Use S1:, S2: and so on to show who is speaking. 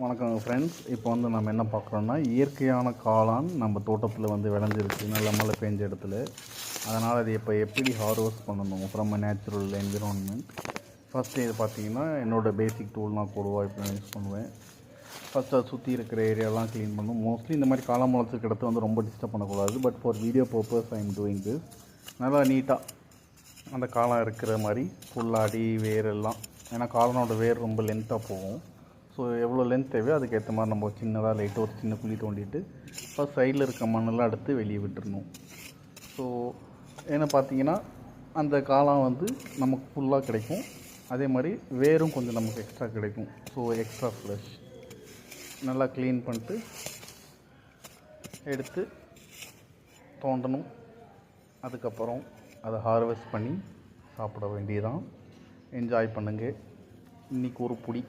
S1: வணக்கம் ஃப்ரெண்ட்ஸ். இப்போ நம்ம என்ன பார்க்குறோன்னா, இயற்கையான காளான் நம்ம தோட்டத்தில் விளைஞ்சிருக்கு நல்ல மழை பெஞ்ச இடத்துல. அதனால் அது இப்போ எப்படி ஹார்வெஸ்ட் பண்ணணும் ஃப்ரம் நேச்சுரல் என்விரான்மெண்ட். ஃபஸ்ட்டு இது பார்த்திங்கன்னா என்னோடய பேசிக் டூல் நான் கொடுவா இப்போ யூஸ் பண்ணுவேன். ஃபஸ்ட்டு அதை சுற்றி இருக்கிற ஏரியாலாம் க்ளீன் பண்ணணும். மோஸ்ட்லி இந்த மாதிரி காளான் முளைச்சிருக்க இடத்த ரொம்ப டிஸ்டர்ப் பண்ணக்கூடாது. But for video purpose I am doing this. நல்லா நீட்டாக அந்த காளான் இருக்கிற மாதிரி ஃபுல்லாக அடி வேரெல்லாம், ஏன்னா காளானோட வேர் ரொம்ப லென்த்தாக போகும். ஸோ எவ்வளோ லென்த் தேவையோ அதுக்கேற்ற மாதிரி நம்ம சின்னதாக லைட்டாக ஒரு சின்ன குழி தோண்டிட்டு ஃபஸ்ட் சைடில் இருக்க மண்ணெல்லாம் எடுத்து வெளியே விட்டுறணும். ஸோ ஏன்னா பார்த்தீங்கன்னா அந்த காளான் நமக்கு ஃபுல்லாக கிடைக்கும். அதே மாதிரி வேரும் கொஞ்சம் நமக்கு எக்ஸ்ட்ரா கிடைக்கும். ஸோ எக்ஸ்ட்ரா ஃப்ரெஷ் நல்லா க்ளீன் பண்ணிட்டு எடுத்து தோண்டணும். அதுக்கப்புறம் அதை ஹார்வெஸ்ட் பண்ணி சாப்பிட வேண்டியதான். என்ஜாய் பண்ணுங்கள். இன்றைக்கி ஒரு புடி